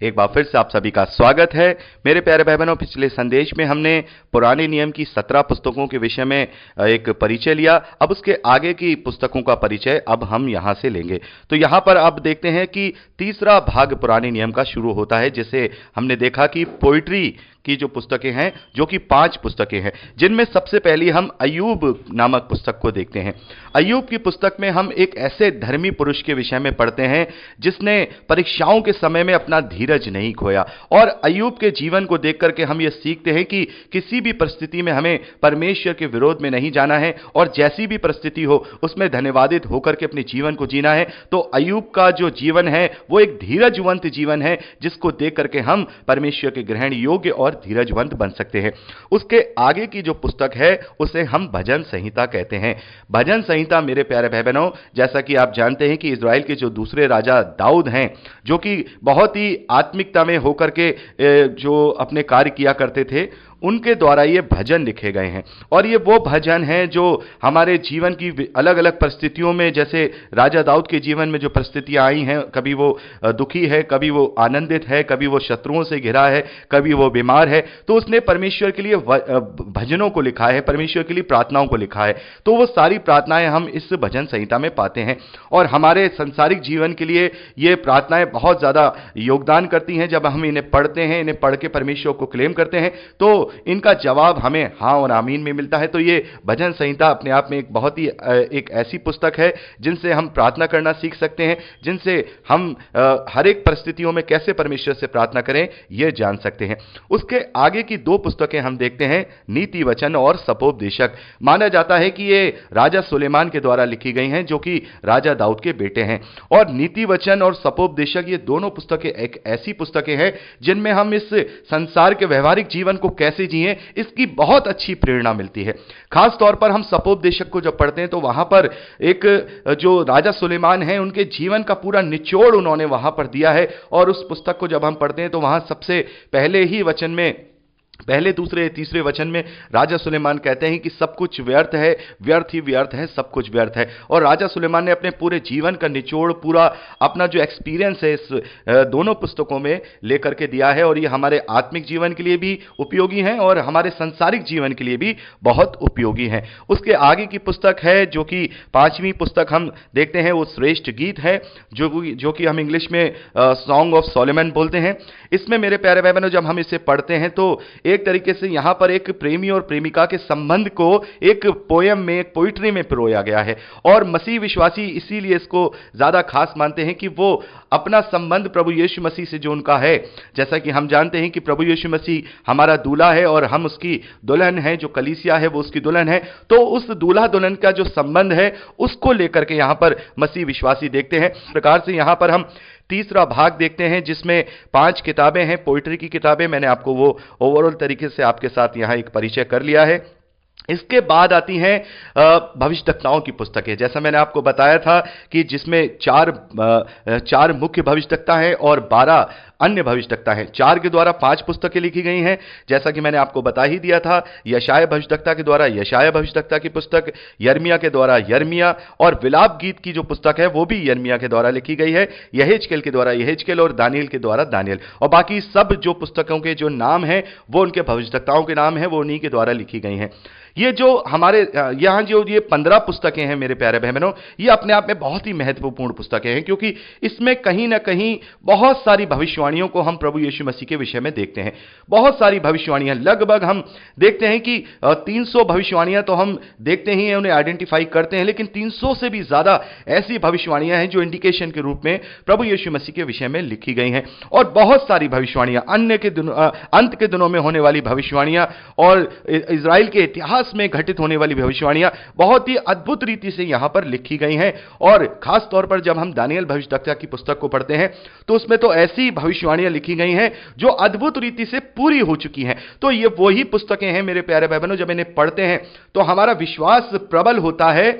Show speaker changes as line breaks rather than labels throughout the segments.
एक बार फिर से आप सभी का स्वागत है मेरे प्यारे भाई बहनों। पिछले संदेश में हमने पुराने नियम की 17 पुस्तकों के विषय में एक परिचय लिया। अब उसके आगे की पुस्तकों का परिचय अब हम यहां से लेंगे। तो यहां पर अब देखते हैं कि तीसरा भाग पुराने नियम का शुरू होता है, जिसे हमने देखा कि पोइट्री की जो पुस्तकें हैं, जो कि 5 पुस्तकें हैं, जिनमें सबसे पहली हम अय्यूब नामक पुस्तक को देखते हैं। अय्यूब की पुस्तक में हम एक ऐसे धर्मी पुरुष के विषय में पढ़ते हैं जिसने परीक्षाओं के समय में अपना धीरज नहीं खोया। और अय्यूब के जीवन को देख करके हम यह सीखते हैं कि किसी भी परिस्थिति में हमें परमेश्वर के विरोध में नहीं जाना है और जैसी भी परिस्थिति हो उसमें धन्यवादित होकर के अपने जीवन को जीना है। तो अय्यूब का जो जीवन है वो एक धीरजवंत जीवन है, जिसको देख करके हम परमेश्वर के ग्रहण योग्य और धीरजवंत बन सकते हैं। उसके आगे की जो पुस्तक है उसे हम भजन संहिता कहते हैं। भजन संहिता मेरे प्यारे भाई बहनों, जैसा कि आप जानते हैं कि इजराइल के जो दूसरे राजा दाऊद हैं, जो कि बहुत ही आत्मिकता में होकर के जो अपने कार्य किया करते थे, उनके द्वारा ये भजन लिखे गए हैं। और ये वो भजन हैं जो हमारे जीवन की अलग अलग परिस्थितियों में, जैसे राजा दाऊद के जीवन में जो परिस्थितियां आई हैं, कभी वो दुखी है, कभी वो आनंदित है, कभी वो शत्रुओं से घिरा है, कभी वो बीमार है, तो उसने परमेश्वर के लिए भजनों को लिखा है, परमेश्वर के लिए प्रार्थनाओं को लिखा है। तो वो सारी प्रार्थनाएं हम इस भजन संहिता में पाते हैं। और हमारे सांसारिक जीवन के लिए ये प्रार्थनाएं बहुत ज्यादा योगदान करती हैं। जब हम इन्हें पढ़ते हैं, इन्हें पढ़ के परमेश्वर को क्लेम करते हैं, तो इनका जवाब हमें हाँ और आमीन में मिलता है। तो ये भजन संहिता अपने आप में एक बहुत ही एक ऐसी पुस्तक है जिनसे हम प्रार्थना करना सीख सकते हैं, जिनसे हम हर एक परिस्थितियों में कैसे परमेश्वर से प्रार्थना करें यह जान सकते हैं। उसके आगे की 2 पुस्तकें हम देखते हैं, नीति वचन और सपोपदेशक। माना जाता है कि ये राजा सुलेमान के द्वारा लिखी गई हैं, जो कि राजा दाऊद के बेटे हैं। और नीति वचन और सपोपदेशक ये दोनों पुस्तकें एक ऐसी पुस्तकें हैं जिनमें हम इस संसार के व्यवहारिक जीवन को कैसे जिए इसकी बहुत अच्छी प्रेरणा मिलती है। खास तौर पर हम सपोपदेशक को जब पढ़ते हैं तो वहां पर एक जो राजा सुलेमान है, उनके जीवन का पूरा निचोड़ उन्होंने वहां पर दिया है। और उस पुस्तक को जब हम पढ़ते हैं तो वहां सबसे पहले ही वचन में, पहले दूसरे तीसरे वचन में राजा सुलेमान कहते हैं कि सब कुछ व्यर्थ है, व्यर्थ ही व्यर्थ है, सब कुछ व्यर्थ है। और राजा सुलेमान ने अपने पूरे जीवन का निचोड़, पूरा अपना जो एक्सपीरियंस है इस दोनों पुस्तकों में लेकर के दिया है। और ये हमारे आत्मिक जीवन के लिए भी उपयोगी हैं और हमारे सांसारिक जीवन के लिए भी बहुत उपयोगी हैं। उसके आगे की पुस्तक है जो कि 5वीं पुस्तक हम देखते हैं, वो श्रेष्ठ गीत है, जो कि हम इंग्लिश में सॉन्ग ऑफ सोलोमन बोलते हैं। इसमें मेरे प्यारे भाई बहनों, जब हम इसे पढ़ते हैं तो एक तरीके से यहां पर एक प्रेमी और प्रेमिका के संबंध को एक पोयम में, एक पोइट्री में पिरोया गया है। और मसीह विश्वासी इसीलिए इसको ज्यादा खास मानते हैं कि वो अपना संबंध प्रभु यीशु मसीह से जो उनका है, जैसा कि हम जानते हैं कि प्रभु यीशु मसीह हमारा दूल्हा है और हम उसकी दुल्हन है, जो कलीसिया है वो उसकी दुल्हन है। तो उस दूल्हा दुल्हन का जो संबंध है उसको लेकर के यहां पर मसीह विश्वासी देखते हैं। इस प्रकार से यहां पर हम तीसरा भाग देखते हैं जिसमें 5 किताबें हैं, पोइट्री की किताबें। मैंने आपको वो ओवरऑल तरीके से आपके साथ यहां एक परिचय कर लिया है। इसके बाद आती हैं भविष्यवक्ताओं की पुस्तकें। जैसा मैंने आपको बताया था कि जिसमें 4 मुख्य भविष्यवक्ता हैं और 12 अन्य भविष्यवक्ता हैं। 4 के द्वारा 5 पुस्तकें लिखी गई हैं, जैसा कि मैंने आपको बता ही दिया था। यशाया भविष्यवक्ता के द्वारा यशाया भविष्यवक्ता की पुस्तक, यिर्मयाह के द्वारा यिर्मयाह, और विलाप गीत की जो पुस्तक है वो भी यिर्मयाह के द्वारा लिखी गई है। यहेजकेल के द्वारा यहेजकेल और दानियेल के द्वारा दानियेल। और बाकी सब जो पुस्तकों के जो नाम हैं वो उनके भविष्यवक्ताओं के नाम हैं, वो उन्हीं के द्वारा लिखी गई हैं। ये जो हमारे यहां जो ये 15 पुस्तकें हैं मेरे प्यारे बहनों, ये अपने आप में बहुत ही महत्वपूर्ण पुस्तकें हैं, क्योंकि इसमें कहीं ना कहीं बहुत सारी भविष्यवाणियों को हम प्रभु यीशु मसीह के विषय में देखते हैं। बहुत सारी भविष्यवाणियां, लगभग हम देखते हैं कि 300 भविष्यवाणियां तो हम देखते ही हैं, उन्हें आइडेंटिफाई करते हैं, लेकिन 300 से भी ज्यादा ऐसी भविष्यवाणियां हैं जो इंडिकेशन के रूप में प्रभु यीशु मसीह के विषय में लिखी गई हैं। और बहुत सारी भविष्यवाणियां, अंत के दिनों में होने वाली भविष्यवाणियां और इजराइल के इतिहास में घटित होने वाली भविष्यवाणियां बहुत ही अद्भुत रीति से यहां पर लिखी गई हैं। और खास तौर पर जब हम दानियेल भविष्यवक्ता की पुस्तक को पढ़ते हैं तो उसमें तो ऐसी भविष्यवाणियां लिखी गई हैं जो अद्भुत रीति से पूरी हो चुकी हैं। तो ये वही पुस्तकें हैं मेरे प्यारे भाई बहनों, जब इन्हें पढ़ते हैं तो हमारा विश्वास प्रबल होता है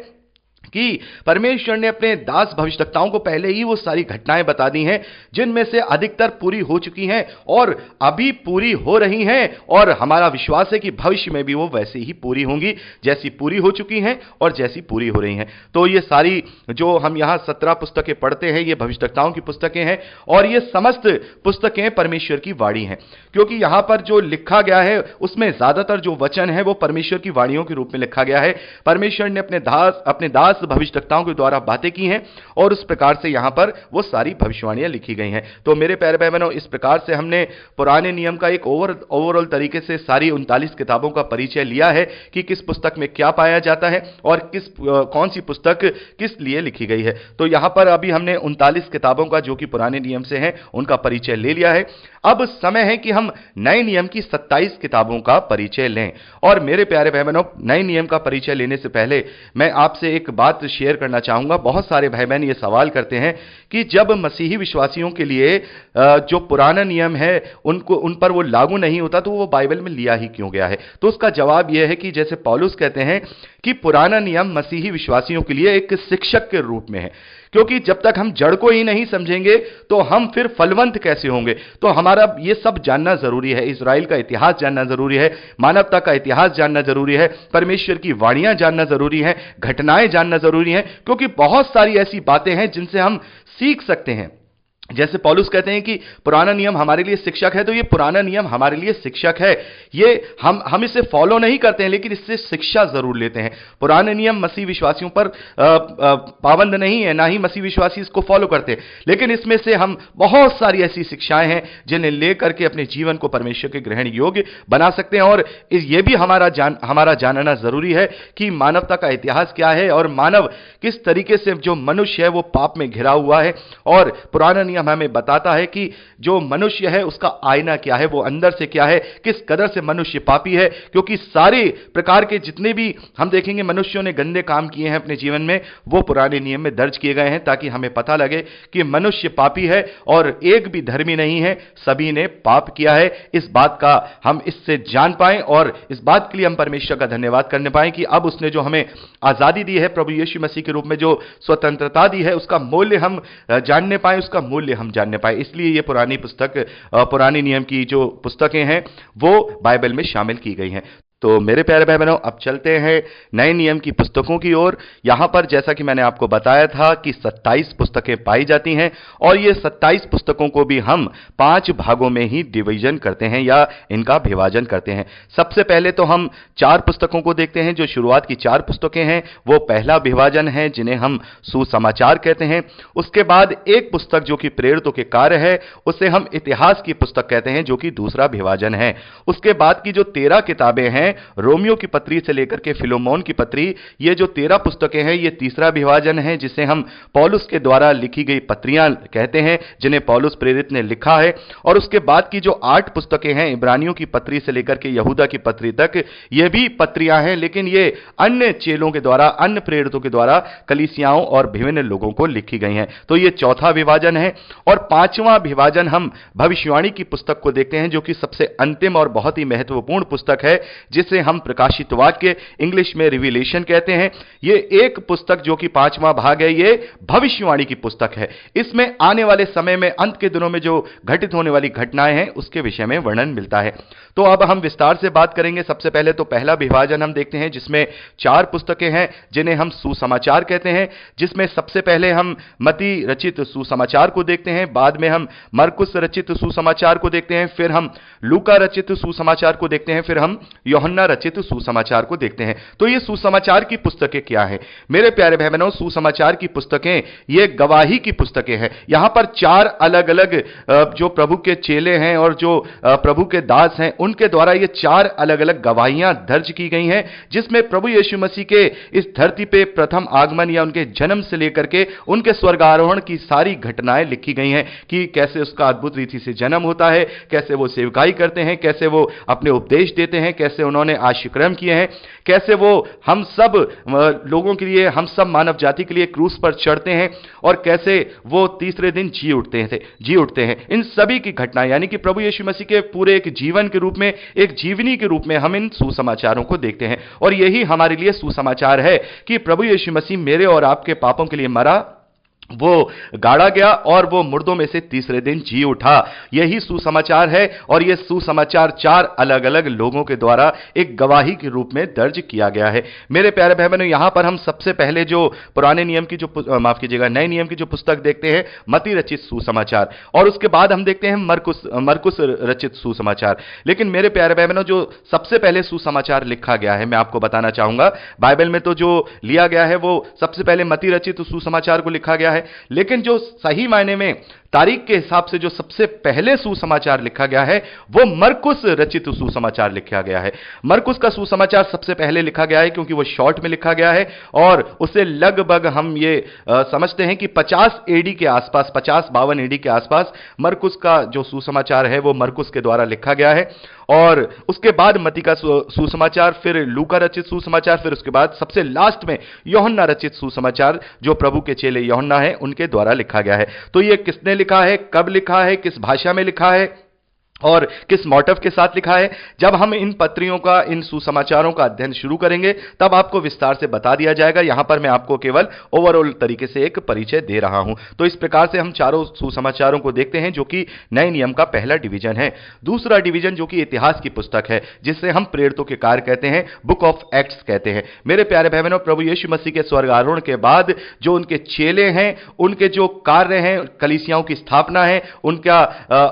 कि परमेश्वर ने अपने दास भविष्यवक्ताओं को पहले ही वो सारी घटनाएं बता दी हैं, जिनमें से अधिकतर पूरी हो चुकी हैं और अभी पूरी हो रही हैं, और हमारा विश्वास है कि भविष्य में भी वो वैसे ही पूरी होंगी जैसी पूरी हो चुकी हैं और जैसी पूरी हो रही हैं। तो ये सारी जो हम यहां 17 पुस्तकें पढ़ते हैं, ये भविष्यवक्ताओं की पुस्तकें हैं, और ये समस्त पुस्तकें परमेश्वर की वाणी हैं, क्योंकि यहां पर जो लिखा गया है उसमें ज्यादातर जो वचन है वो परमेश्वर की वाणियों के रूप में लिखा गया है। परमेश्वर ने अपने दास भविष्यवक्ताओं के द्वारा बातें की हैं, और उस प्रकार से यहां पर वो सारी भविष्यवाणियां लिखी गई हैं। तो मेरे प्यारे भाई बहनों, इस प्रकार से हमने पुराने नियम का एक ओवरऑल तरीके से सारी 39 किताबों का परिचय लिया है कि किस पुस्तक में क्या पाया जाता है और कौन सी पुस्तक किस लिए लिखी गई है। तो यहां पर अभी हमने 39 किताबों का, जो कि पुराने नियम से हैं, उनका परिचय ले लिया है। अब समय है कि हम नए नियम की 27 किताबों का परिचय लें। और मेरे प्यारे भाई बहनों, नए नियम का परिचय लेने से पहले मैं आपसे एक बात शेयर करना चाहूंगा। बहुत सारे भाई बहन ये सवाल करते हैं कि जब मसीही विश्वासियों के लिए जो पुराना नियम है उन पर वो लागू नहीं होता, तो वो बाइबल में लिया ही क्यों गया है? तो उसका जवाब यह है कि जैसे पौलुस कहते हैं कि पुराना नियम मसीही विश्वासियों के लिए एक शिक्षक के रूप में है, क्योंकि जब तक हम जड़ को ही नहीं समझेंगे तो हम फिर फलवंत कैसे होंगे। तो हमारा ये सब जानना जरूरी है, इज़राइल का इतिहास जानना जरूरी है, मानवता का इतिहास जानना जरूरी है, परमेश्वर की वाणियां जानना जरूरी है, घटनाएं जानना जरूरी है, क्योंकि बहुत सारी ऐसी बातें हैं जिनसे हम सीख सकते हैं। जैसे पौलुस कहते हैं कि पुराना नियम हमारे लिए शिक्षक है, तो ये पुराना नियम हमारे लिए शिक्षक है। ये हम इसे फॉलो नहीं करते हैं, लेकिन इससे शिक्षा जरूर लेते हैं। पुराने नियम मसीह विश्वासियों पर पाबंद नहीं है, ना ही मसीह विश्वासी इसको फॉलो करते, लेकिन इसमें से हम बहुत सारी ऐसी शिक्षाएं हैं जिन्हें लेकर के अपने जीवन को परमेश्वर के ग्रहण योग्य बना सकते हैं। और ये भी हमारा जानना जरूरी है कि मानवता का इतिहास क्या है और मानव किस तरीके से, जो मनुष्य है वो पाप में घिरा हुआ है। और पुराना नियम हमें बताता है कि जो मनुष्य है उसका आईना क्या है, वो अंदर से क्या है, किस कदर से मनुष्य पापी है। क्योंकि सारे प्रकार के जितने भी हम देखेंगे मनुष्यों ने गंदे काम किए हैं अपने जीवन में, वो पुराने नियम में दर्ज किए गए हैं, ताकि हमें पता लगे कि मनुष्य पापी है और एक भी धर्मी नहीं है, सभी ने पाप किया है। इस बात का हम इससे जान पाएं और इस बात के लिए हम परमेश्वर का धन्यवाद करने पाएं कि अब उसने जो हमें आजादी दी है, प्रभु यीशु मसीह के रूप में जो स्वतंत्रता दी है, उसका मूल्य हम जानने पाएं, उसका मूल्य हम जानने पाए। इसलिए ये पुरानी नियम की जो पुस्तकें हैं वो बाइबल में शामिल की गई हैं। तो मेरे प्यारे भाई बहनों, अब चलते हैं नए नियम की पुस्तकों की ओर। यहां पर जैसा कि मैंने आपको बताया था कि 27 पुस्तकें पाई जाती हैं, और ये 27 पुस्तकों को भी हम 5 भागों में ही डिवीजन करते हैं या इनका विभाजन करते हैं। सबसे पहले तो हम 4 पुस्तकों को देखते हैं। जो शुरुआत की 4 पुस्तकें हैं वो पहला विभाजन है, जिन्हें हम सुसमाचार कहते हैं। उसके बाद एक पुस्तक जो कि प्रेरितों के कार्य है, उसे हम इतिहास की पुस्तक कहते हैं, जो कि दूसरा विभाजन है। उसके बाद की जो 13 किताबें हैं, रोमियो की पत्री से लेकर के फिलोमोन की पत्री, ये जो 13 पुस्तकें हैं, ये तीसरा विभाजन है, जिसे हम पौलुस के द्वारा लिखी गई पत्रियां कहते हैं, जिन्हें पौलुस प्रेरित ने लिखा है। और उसके बाद की जो 8 पुस्तकें हैं, इब्रानियों की पत्री से लेकर के यहूदा की पत्री तक, ये भी पत्रियां हैं, लेकिन ये अन्य चेलों के द्वारा, अन्य प्रेरितों के द्वारा कलीसियाओं और विभिन्न लोगों को लिखी गई हैं। तो ये चौथा विभाजन है। और 5वां विभाजन हम भविष्यवाणी की पुस्तक को देखते हैं, जो कि सबसे अंतिम और बहुत ही महत्वपूर्ण पुस्तक है, जिसे हम प्रकाशित वाक्य, इंग्लिश में रिवीलेशन कहते हैं। ये एक पुस्तक जो कि 5वां भाग है, ये भविष्यवाणी की पुस्तक है। इसमें आने वाले समय में, अंत के दिनों में जो घटित होने वाली घटनाएं हैं, उसके विषय में वर्णन मिलता है। तो अब हम विस्तार से बात करेंगे। सबसे पहले तो पहला विभाजन हम देखते हैं, जिसमें 4 पुस्तकें हैं, जिन्हें हम सुसमाचार कहते हैं, जिसमें सबसे पहले हम मती रचित सुसमाचार को देखते हैं, बाद में हम मरकुस रचित सुसमाचार को देखते हैं, फिर हम लूका रचित सुसमाचार को देखते हैं, फिर हम यूहन्ना रचित सुसमाचार को देखते हैं। तो ये सुसमाचार की पुस्तकें क्या है? मेरे प्यारे भाई बहनों, सुसमाचार की पुस्तकें ये गवाही की पुस्तकें हैं। यहां पर 4 अलग अलग जो प्रभु के चेले हैं और जो प्रभु के दास हैं, उनके द्वारा ये 4 अलग अलग गवाहियां दर्ज की गई हैं, जिसमें प्रभु यीशु मसीह के इस धरती पे प्रथम आगमन या उनके जन्म से लेकर के उनके स्वर्गारोहण की सारी घटनाएं लिखी गई हैं कि कैसे उसका अद्भुत रीति से जन्म होता है, कैसे वो सेवकाई करते हैं, कैसे वो अपने उपदेश देते हैं, कैसे उन्होंने उन्होंने आश्रय किए हैं, कैसे वो हम सब लोगों के लिए, हम सब मानव जाति के लिए क्रूस पर चढ़ते हैं और कैसे वो तीसरे दिन जी उठते हैं। इन सभी की घटना यानी कि प्रभु यीशु मसीह के पूरे एक जीवन के रूप में, एक जीवनी के रूप में हम इन सुसमाचारों को देखते हैं। और यही हमारे लिए सुसमाचार है कि प्रभु यीशु मसीह मेरे और आपके पापों के लिए मरा, वो गाड़ा गया और वो मुर्दों में से तीसरे दिन जी उठा। यही सुसमाचार है और यह सुसमाचार 4 अलग अलग लोगों के द्वारा एक गवाही के रूप में दर्ज किया गया है। मेरे प्यारे भाई बहनों, यहां पर हम सबसे पहले जो पुराने नियम की जो माफ कीजिएगा नए नियम की जो पुस्तक देखते हैं, मत्ती रचित सुसमाचार, और उसके बाद हम देखते हैं मरकुस रचित सुसमाचार। लेकिन मेरे प्यारे भाई बहनों, जो सबसे पहले सुसमाचार लिखा गया है, मैं आपको बताना चाहूंगा, बाइबल में तो जो लिया गया है वो सबसे पहले मत्ती रचित सुसमाचार को लिखा गया है, लेकिन जो सही मायने में तारीख के हिसाब से जो सबसे पहले सुसमाचार लिखा गया है वो मरकुस रचित सुसमाचार लिखा गया है। मरकुस का सुसमाचार सबसे पहले लिखा गया है क्योंकि वो शॉर्ट में लिखा गया है और उसे लगभग हम ये समझते हैं कि 50 एडी के आसपास, 50-52 एडी के आसपास मरकुस का जो सुसमाचार है वो मरकुस के द्वारा लिखा गया है। और उसके बाद मत्ती का सुसमाचार, फिर लूका रचित सुसमाचार, फिर उसके बाद सबसे लास्ट में यूहन्ना रचित सुसमाचार, जो प्रभु के चेले यूहन्ना है उनके द्वारा लिखा गया है। तो ये किसने लिखा है, कब लिखा है, किस भाषा में लिखा है और किस मोटिव के साथ लिखा है, जब हम इन पत्रियों का, इन सुसमाचारों का अध्ययन शुरू करेंगे तब आपको विस्तार से बता दिया जाएगा। यहां पर मैं आपको केवल ओवरऑल तरीके से एक परिचय दे रहा हूं। तो इस प्रकार से हम चारों सुसमाचारों को देखते हैं, जो कि नए नियम का पहला डिवीजन है। दूसरा डिवीजन जो कि इतिहास की पुस्तक है, जिससे हम प्रेरितों के कार्य कहते हैं, बुक ऑफ एक्ट्स कहते हैं। मेरे प्यारे भाई बहनों, प्रभु यीशु मसीह के स्वर्ग आरोहण के बाद जो उनके चेले हैं, उनके जो कार्य हैं, कलीसियाओं की स्थापना है, उनका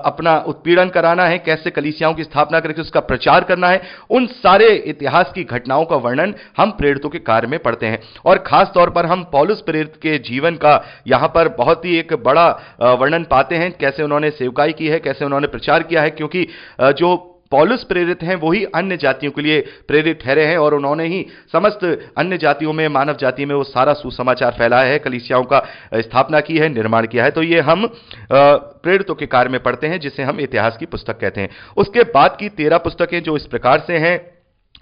अपना उत्पीड़न कराना है, कैसे कलीसियाओं की स्थापना करके उसका प्रचार करना है, उन सारे इतिहास की घटनाओं का वर्णन हम प्रेरितों के कार्य में पढ़ते हैं। और खास तौर पर हम पौलुस प्रेरित के जीवन का यहां पर बहुत ही एक बड़ा वर्णन पाते हैं, कैसे उन्होंने सेवकाई की है, कैसे उन्होंने प्रचार किया है, क्योंकि जो पौलुस प्रेरित हैं वही अन्य जातियों के लिए प्रेरित ठहरे हैं और उन्होंने ही समस्त अन्य जातियों में, मानव जाति में वो सारा सुसमाचार फैलाया है, कलीसियाओं का स्थापना की है, निर्माण किया है। तो ये हम प्रेरितों के कार्य में पढ़ते हैं, जिसे हम इतिहास की पुस्तक कहते हैं। उसके बाद की 13 पुस्तकें जो इस प्रकार से हैं,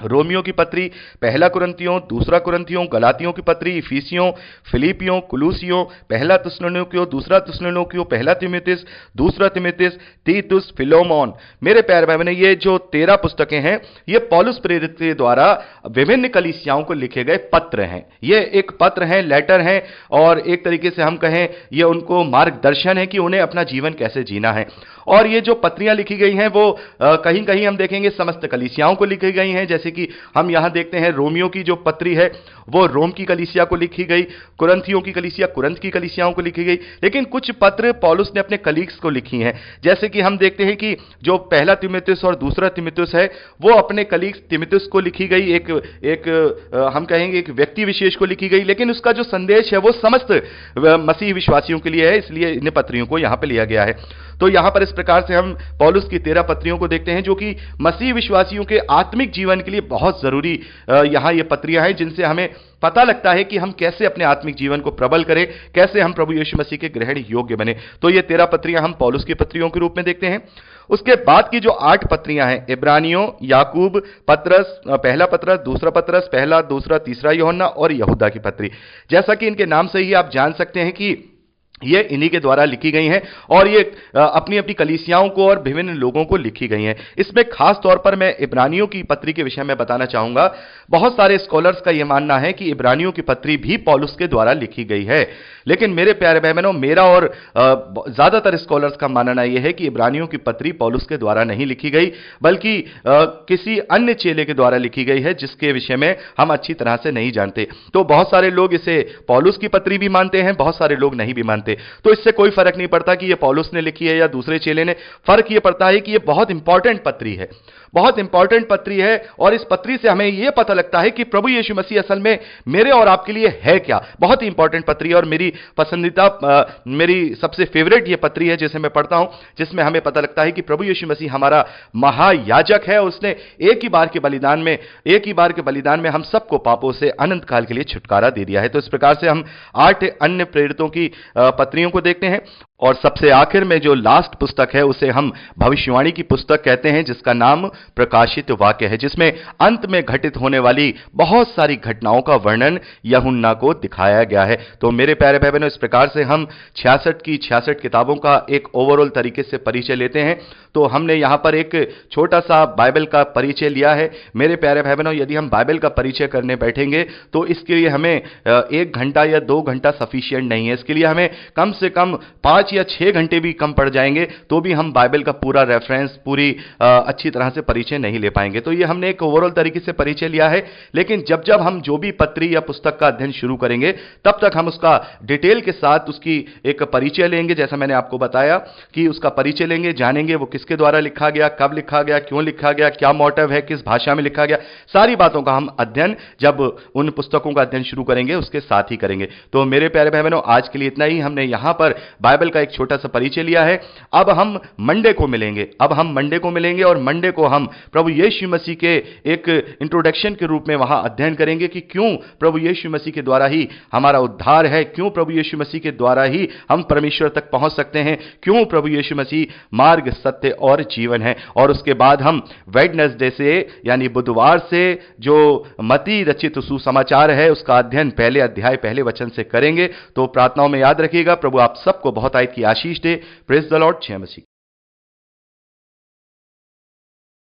रोमियो की पत्री, पहला कुरिन्थियों, दूसरा कुरिन्थियों, गलातियों की पत्री, इफिसियों, फिलिपियों, कुलूसियों, पहला थिस्सलुनीकियों, दूसरा थिस्सलुनीकियों, पहला तीमुथियुस, दूसरा तीमुथियुस, तीतुस, फिलोमोन। मेरे प्यारे भाई बहनों, ये जो 13 पुस्तकें हैं, ये पौलुस प्रेरित के द्वारा विभिन्न कलीसियाओं को लिखे गए पत्र हैं। ये एक पत्र हैं, लेटर हैं, और एक तरीके से हम कहें ये उनको मार्गदर्शन है कि उन्हें अपना जीवन कैसे जीना है। और ये जो पत्रियां लिखी गई हैं वो कहीं कहीं हम देखेंगे समस्त कलीसियाओं को लिखी गई हैं, जैसे कि हम यहां देखते हैं रोमियो की जो पत्री है वो रोम की कलीसिया को लिखी गई, कुरिन्थियों की कलीसिया कुरिन्थ की कलीसियाओं को लिखी गई। लेकिन कुछ पत्र पौलुस ने अपने कलीग्स को लिखी हैं, जैसे कि हम देखते हैं कि जो पहला तीमुथियुस और दूसरा तीमुथियुस है वो अपने कलीग्स तीमुथियुस को लिखी गई, एक हम कहेंगे एक व्यक्ति विशेष को लिखी गई, लेकिन उसका जो संदेश है वो समस्त मसीह विश्वासियों के लिए है, इसलिए इन पत्रियों को यहां पर लिया गया है। तो यहां पर इस प्रकार से हम पौलुस की 13 पत्रियों को देखते हैं, जो कि मसीह विश्वासियों के आत्मिक जीवन के लिए बहुत जरूरी यहां ये पत्रियां हैं, जिनसे हमें पता लगता है कि हम कैसे अपने आत्मिक जीवन को प्रबल करें, कैसे हम प्रभु यीशु मसीह के ग्रहण योग्य बने। तो ये 13 पत्रियां हम पौलुस की पत्रियों के रूप में देखते हैं। उसके बाद की जो 8 पत्रियां हैं, इब्रानियों, याकूब, पतरस, पहला पतरस, दूसरा पतरस, पहला, दूसरा, तीसरा यूहन्ना और यहूदा की पत्री। जैसा कि इनके नाम से ही आप जान सकते हैं कि ये इन्हीं के द्वारा लिखी गई हैं और ये अपनी अपनी कलीसियाओं को और विभिन्न लोगों को लिखी गई हैं। इसमें खास तौर पर मैं इब्रानियों की पत्री के विषय में बताना चाहूंगा। बहुत सारे स्कॉलर्स का यह मानना है कि इब्रानियों की पत्री भी पौलुस के द्वारा लिखी गई है, लेकिन मेरे प्यारे भाई बहनों, मेरा और ज्यादातर स्कॉलर्स का मानना यह है कि इब्रानियों की पत्री पौलुस के द्वारा नहीं लिखी गई, बल्कि किसी अन्य चेले के द्वारा लिखी गई है, जिसके विषय में हम अच्छी तरह से नहीं जानते। तो बहुत सारे लोग इसे पौलुस की पत्री भी मानते हैं, बहुत सारे लोग नहीं भी मानते। तो इससे कोई फर्क नहीं पड़ता कि यह पौलुस ने लिखी है या दूसरे चेले ने। फर्क यह पड़ता है कि यह बहुत इंपॉर्टेंट पत्री है, बहुत इंपॉर्टेंट पत्री है, और इस पत्री से हमें यह पता लगता है कि प्रभु यीशु मसीह असल में मेरे और आपके लिए है क्या। बहुत ही इंपॉर्टेंट पत्री है और मेरी पसंदीदा, मेरी सबसे फेवरेट यह पत्री है जिसे मैं पढ़ता हूं, जिसमें हमें पता लगता है कि प्रभु यीशु मसीह हमारा महायाजक है। उसने एक ही बार के बलिदान में हम सबको पापों से अनंत काल के लिए छुटकारा दे दिया है। तो इस प्रकार से हम 8 अन्य प्रेरितों की पत्रियों को देखते हैं और सबसे आखिर में जो लास्ट पुस्तक है उसे हम भविष्यवाणी की पुस्तक कहते हैं, जिसका नाम प्रकाशित वाक्य है, जिसमें अंत में घटित होने वाली बहुत सारी घटनाओं का वर्णन यूहन्ना को दिखाया गया है। तो मेरे प्यारे भाई बहनों, इस प्रकार से हम 66 की 66 किताबों का एक ओवरऑल तरीके से परिचय लेते हैं। तो हमने यहां पर एक छोटा सा बाइबल का परिचय लिया है। मेरे प्यारे भाई बहनों, यदि हम बाइबल का परिचय करने बैठेंगे तो इसके लिए हमें 1 घंटा या 2 घंटा सफिशिएंट नहीं है। इसके लिए हमें कम से कम 5 या 6 घंटे भी कम पड़ जाएंगे, तो भी हम बाइबल का पूरा रेफरेंस, पूरी अच्छी तरह से परिचय नहीं ले पाएंगे। तो ये हमने एक ओवरऑल तरीके से परिचय लिया है, लेकिन जब जब हम जो भी पत्री या पुस्तक का अध्ययन शुरू करेंगे तब तक हम उसका डिटेल के साथ उसकी एक परिचय लेंगे। जैसा मैंने आपको बताया कि उसका परिचय लेंगे, जानेंगे वो किसके द्वारा लिखा गया, कब लिखा गया, क्यों लिखा गया, क्या मोटिव है, किस भाषा में लिखा गया, सारी बातों का हम अध्ययन जब उन पुस्तकों का अध्ययन शुरू करेंगे उसके साथ ही करेंगे। तो मेरे प्यारे भाई बहनों, आज के लिए इतना ही। हमने यहां पर बाइबल का एक छोटा सा परिचय लिया है। अब हम मंडे को मिलेंगे और मंडे को हम प्रभु यीशु मसीह के एक इंट्रोडक्शन के रूप में वहां अध्ययन करेंगे कि क्यों प्रभु यीशु मसीह के द्वारा ही हमारा उद्धार है, क्यों प्रभु यीशु मसीह के द्वारा ही हम परमेश्वर तक पहुंच सकते हैं, क्यों प्रभु यीशु मसीह मार्ग, सत्य और जीवन है। और उसके बाद हम वेडनेसडे से यानी बुधवार से जो मत्ती रचित सुसमाचार है उसका अध्ययन पहले अध्याय पहले वचन से करेंगे। तो प्रार्थनाओं में याद रखिएगा। प्रभु आप सबको बहुत आयत की आशीष दे। Praise the lord. जय मसीह।